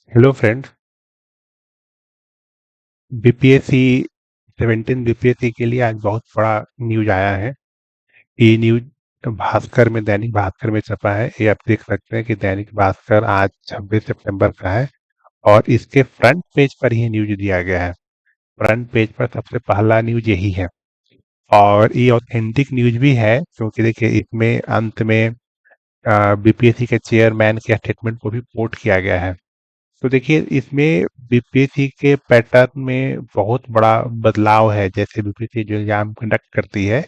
Hello friend. BPSC 17 BPSC के लिए आज बहुत बड़ा न्यूज आया है। ये न्यूज भास्कर में, दैनिक भास्कर में छपा है। ये आप देख सकते हैं कि दैनिक भास्कर आज 26 सितंबर का है और इसके फ्रंट पेज पर ही न्यूज दिया गया है। फ्रंट पेज पर सबसे पहला न्यूज यही है और ये ऑथेंटिक न्यूज भी है, क्योंकि देखिए इसमें अंत में बीपीएससी के चेयरमैन के स्टेटमेंट को भी कोट किया गया है। तो देखिए इसमें बीपीएससी के पैटर्न में बहुत बड़ा बदलाव है। जैसे बीपीएससी जो एग्जाम कंडक्ट करती है,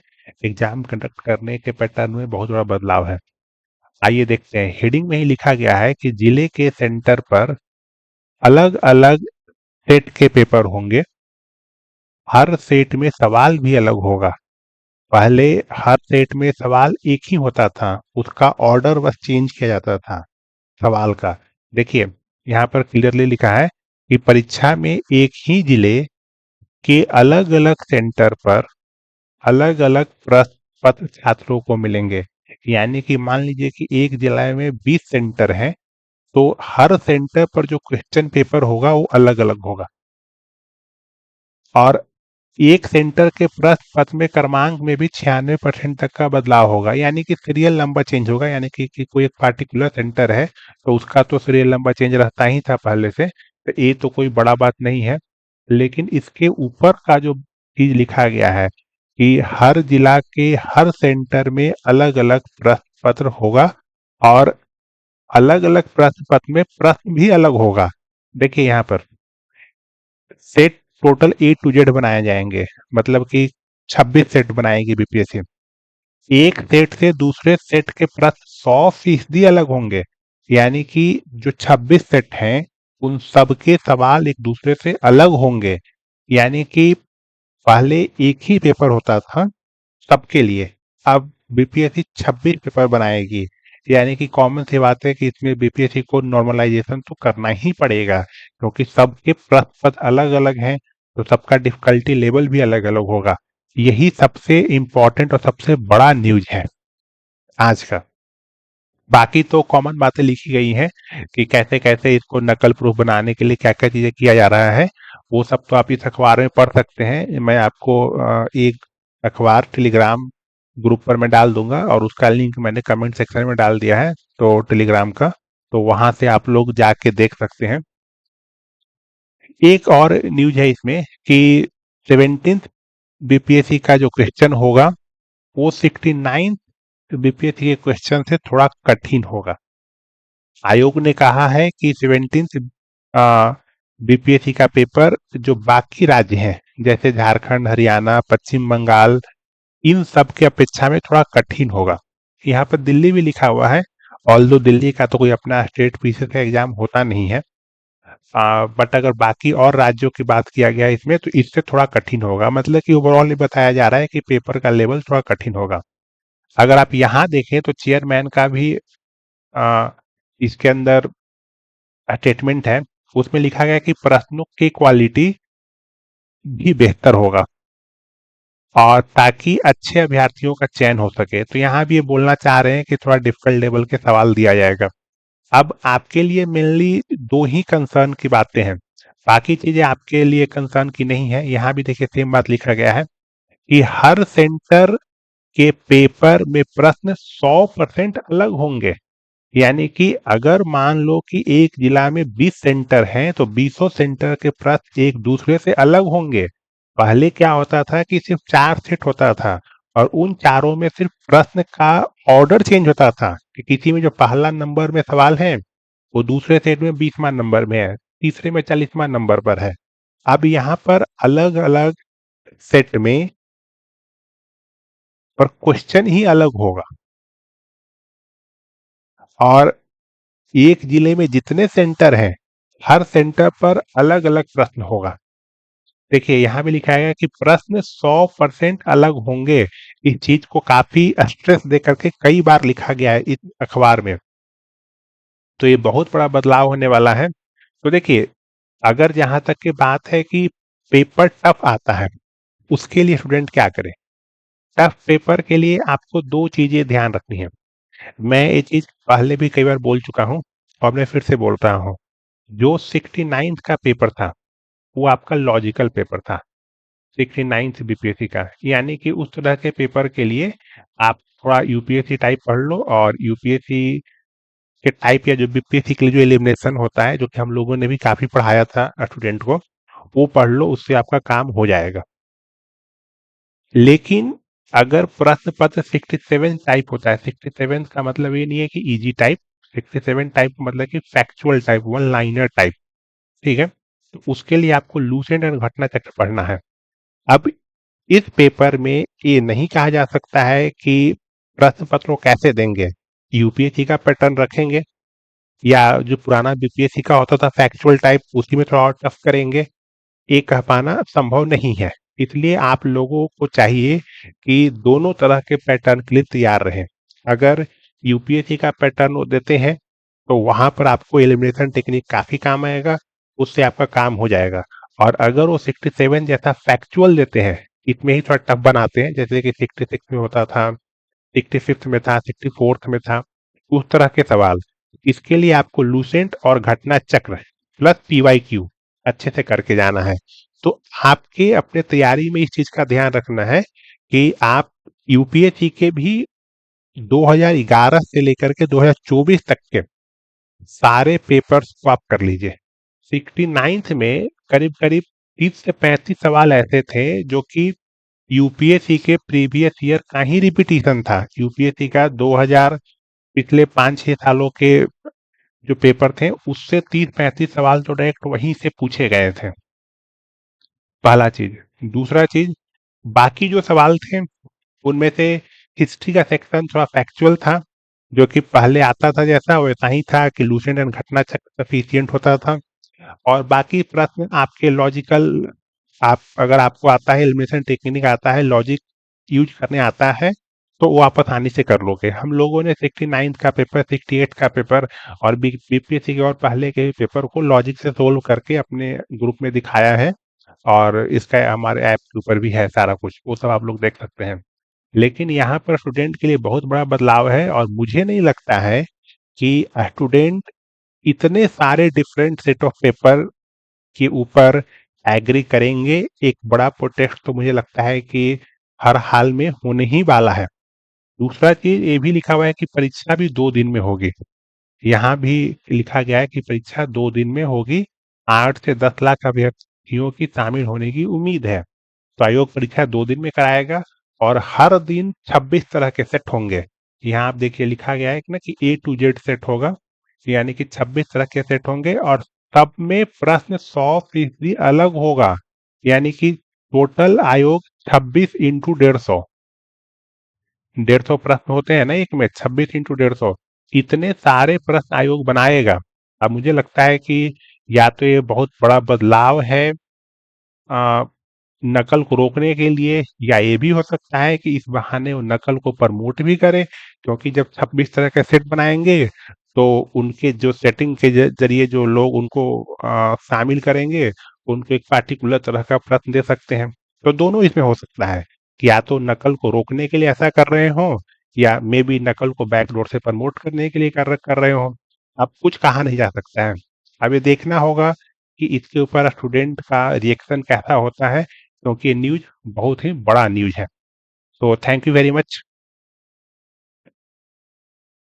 एग्जाम कंडक्ट करने के पैटर्न में बहुत बड़ा बदलाव है। आइए देखते हैं। हेडिंग में ही लिखा गया है कि जिले के सेंटर पर अलग अलग सेट के पेपर होंगे। हर सेट में सवाल भी अलग होगा। पहले हर सेट में सवाल एक ही होता था, उसका ऑर्डर बस चेंज किया जाता था सवाल का। देखिए यहाँ पर क्लियरली लिखा है कि परीक्षा में एक ही जिले के अलग अलग सेंटर पर अलग अलग प्रश्न पत्र छात्रों को मिलेंगे। यानी कि मान लीजिए कि एक जिला में 20 सेंटर हैं, तो हर सेंटर पर जो क्वेश्चन पेपर होगा वो अलग अलग होगा। और एक सेंटर के प्रश्न पत्र में क्रमांक में भी 96% तक का बदलाव होगा। यानी कि सीरियल नंबर चेंज होगा। यानी कि कोई एक पार्टिकुलर सेंटर है तो उसका तो सीरियल नंबर चेंज रहता ही था पहले से, तो ये तो कोई बड़ा बात नहीं है। लेकिन इसके ऊपर का जो चीज लिखा गया है कि हर जिला के हर सेंटर में अलग अलग प्रश्न पत्र होगा और अलग अलग प्रश्न पत्र में प्रश्न भी अलग होगा। देखिए यहाँ पर set total A to Z बनाए जाएंगे। मतलब कि 26 सेट बनाएगी बीपीएससी। एक सेट से दूसरे सेट के प्रश्न 100% अलग होंगे। यानी कि जो 26 सेट हैं उन सबके सवाल एक दूसरे से अलग होंगे। यानी कि पहले एक ही पेपर होता था सबके लिए, अब बीपीएससी 26 पेपर बनाएगी। यानी कि कॉमन सी बात है कि इसमें बीपीएससी को नॉर्मलाइजेशन तो करना ही पड़ेगा, क्योंकि सबके प्रश्न पत्र अलग अलग हैं, तो सबका डिफिकल्टी लेवल भी अलग अलग होगा। यही सबसे इम्पोर्टेंट और सबसे बड़ा न्यूज है आज का। बाकी तो कॉमन बातें लिखी गई हैं कि कैसे कैसे इसको नकल प्रूफ बनाने के लिए क्या क्या चीजें किया जा रहा है। वो सब तो आप इस अखबार में पढ़ सकते हैं। मैं आपको एक अखबार टेलीग्राम ग्रुप पर मैं डाल दूंगा और उसका लिंक मैंने कमेंट सेक्शन में डाल दिया है, तो टेलीग्राम का, तो वहां से आप लोग जाके देख सकते हैं। एक और न्यूज है इसमें कि 17th बीपीएससी का जो क्वेश्चन होगा वो 69 बीपीएससी के क्वेश्चन से थोड़ा कठिन होगा। आयोग ने कहा है कि 17th बीपीएससी का पेपर जो बाकी राज्य हैं, जैसे झारखंड, हरियाणा, पश्चिम बंगाल, इन सब की अपेक्षा में थोड़ा कठिन होगा। यहाँ पर दिल्ली भी लिखा हुआ है। ऑल्दो दिल्ली का तो कोई अपना स्टेट पीसीएस का एग्जाम होता नहीं है, बट अगर बाकी और राज्यों की बात किया गया इसमें तो इससे थोड़ा कठिन होगा। मतलब कि ओवरऑल ये बताया जा रहा है कि पेपर का लेवल थोड़ा कठिन होगा। अगर आप यहाँ देखें तो चेयरमैन का भी आ, इसके अंदर स्टेटमेंट है। उसमें लिखा गया कि प्रश्नों की क्वालिटी भी बेहतर होगा और ताकि अच्छे अभ्यर्थियों का चयन हो सके। तो यहाँ भी ये बोलना चाह रहे हैं कि थोड़ा डिफिकल्ट लेवल के सवाल दिया जाएगा। अब आपके लिए मेनली दो ही कंसर्न की बातें हैं, बाकी चीजें आपके लिए कंसर्न की नहीं है। यहाँ भी देखिए सेम बात लिखा गया है कि हर सेंटर के पेपर में प्रश्न 100% अलग होंगे। यानी कि अगर मान लो कि एक जिला में 20 सेंटर हैं तो 20 सेंटर के प्रश्न एक दूसरे से अलग होंगे। पहले क्या होता था कि सिर्फ 4 सेट होता था और उन चारों में सिर्फ प्रश्न का ऑर्डर चेंज होता था कि किसी में जो पहला नंबर में सवाल है वो दूसरे सेट में 20वां नंबर में है, तीसरे में 40वां नंबर पर है। अब यहाँ पर अलग अलग सेट में पर क्वेश्चन ही अलग होगा और एक जिले में जितने सेंटर हैं हर सेंटर पर अलग अलग प्रश्न होगा। देखिए यहाँ भी लिखा है कि प्रश्न 100% अलग होंगे। इस चीज को काफी स्ट्रेस दे करके कई बार लिखा गया है इस अखबार में। तो ये बहुत बड़ा बदलाव होने वाला है। तो देखिए अगर जहां तक की बात है कि पेपर टफ आता है, उसके लिए स्टूडेंट क्या करे। टफ पेपर के लिए आपको दो चीजें ध्यान रखनी है। मैं ये चीज पहले भी कई बार बोल चुका हूं और मैं फिर से बोल रहा हूं। जो 69th का पेपर था वो आपका लॉजिकल पेपर था, 69th बीपीएससी का। यानी कि उस तरह के पेपर के लिए आप थोड़ा यूपीएससी टाइप पढ़ लो, और यूपीएससी के टाइप या जो बीपीएससी के लिए जो एलिमिनेशन होता है, जो कि हम लोगों ने भी काफी पढ़ाया था स्टूडेंट को, वो पढ़ लो, उससे आपका काम हो जाएगा। लेकिन अगर प्रश्न पत्र 67 टाइप होता है, 67 का मतलब ये नहीं है कि इजी टाइप, 67 टाइप का मतलब कि factual type, one liner type, ठीक है। तो उसके लिए आपको लूसेंट और घटना चक्र पढ़ना है। अब इस पेपर में ये नहीं कहा जा सकता है कि प्रश्न पत्र को कैसे देंगे, यूपीएससी का पैटर्न रखेंगे या जो पुराना बीपीएससी का होता था फैक्चुअल टाइप उसी में थोड़ा और टफ करेंगे, ये कह पाना संभव नहीं है। इसलिए आप लोगों को चाहिए कि दोनों तरह के पैटर्न के लिए तैयार रहें। अगर यूपीएससी का पैटर्न वो देते हैं तो वहां पर आपको एलिमिनेशन टेक्निक काफी काम आएगा, उससे आपका काम हो जाएगा। और अगर वो 67 जैसा फैक्चुअल देते हैं, इसमें ही थोड़ा टफ बनाते हैं, जैसे कि 66 में होता था, 65th में था, 64th में था, उस तरह के सवाल, इसके लिए आपको लूसेंट और घटना चक्र प्लस पीवाईक्यू अच्छे से करके जाना है। तो आपके अपने तैयारी में इस चीज का ध्यान रखना है कि आप यूपीएससी के भी 2011 से लेकर के 2024 तक के सारे पेपर्स को आप कर लीजिए। 69th में करीब करीब 30 से 35 सवाल ऐसे थे जो कि यूपीएससी के प्रीवियस ईयर का ही रिपीटिशन था। यूपीएससी का 2000 पिछले 5-6 सालों के जो पेपर थे उससे 30-35 सवाल तो डायरेक्ट वहीं से पूछे गए थे। पहला चीज। दूसरा चीज, बाकी जो सवाल थे उनमें से हिस्ट्री का सेक्शन थोड़ा फैक्चुअल था, जो कि पहले आता था जैसा वैसा ही था कि लूसेंट एंड घटना चक्र सफिशियंट होता था। और बाकी प्रश्न आपके लॉजिकल, आप अगर आपको आता है, एलिमिनेशन टेक्निक आता है, लॉजिक यूज करने आता है, तो वो आप आसानी से कर लोगे। हम लोगों ने 69th का पेपर, 68 का पेपर और बीपीएससी के और पहले के पेपर को लॉजिक से सोल्व करके अपने ग्रुप में दिखाया है, और इसका हमारे ऐप के ऊपर भी है सारा कुछ, वो सब आप लोग देख सकते हैं। लेकिन यहाँ पर स्टूडेंट के लिए बहुत बड़ा बदलाव है, और मुझे नहीं लगता है कि स्टूडेंट इतने सारे डिफरेंट सेट ऑफ पेपर के ऊपर एग्री करेंगे। एक बड़ा प्रोटेस्ट तो मुझे लगता है कि हर हाल में होने ही वाला है। दूसरा चीज ये भी लिखा हुआ है कि परीक्षा भी 2 दिन में होगी। यहाँ भी लिखा गया है कि परीक्षा 2 दिन में होगी। 8 से 10 लाख अभ्यर्थियों की शामिल होने की उम्मीद है। तो आयोग परीक्षा 2 दिन में कराएगा, और हर दिन 26 तरह के सेट होंगे। यहाँ आप देखिए लिखा गया है कि ना कि A to Z सेट होगा, यानी कि 26 तरह के सेट होंगे, और सब में प्रश्न 100% अलग होगा। यानी कि टोटल आयोग 26 × 150, 150 प्रश्न होते हैं ना एक में, 26 × 150, इतने सारे प्रश्न आयोग बनाएगा। अब मुझे लगता है कि या तो ये बहुत बड़ा बदलाव है आ, नकल को रोकने के लिए, या ये भी हो सकता है कि इस बहाने वो नकल को प्रमोट भी करे, क्योंकि जब 26 तरह के सेट बनाएंगे तो उनके जो सेटिंग के जरिए जो लोग उनको शामिल करेंगे, उनको एक पार्टिकुलर तरह का प्रश्न दे सकते हैं। तो दोनों इसमें हो सकता है कि या तो नकल को रोकने के लिए ऐसा कर रहे हो, या मे बी नकल को बैकडोर से प्रमोट करने के लिए कर रहे हो। अब कुछ कहा नहीं जा सकता है। अब ये देखना होगा कि इसके ऊपर स्टूडेंट का रिएक्शन कैसा होता है, क्योंकि ये न्यूज बहुत ही बड़ा न्यूज है। तो थैंक यू वेरी मच।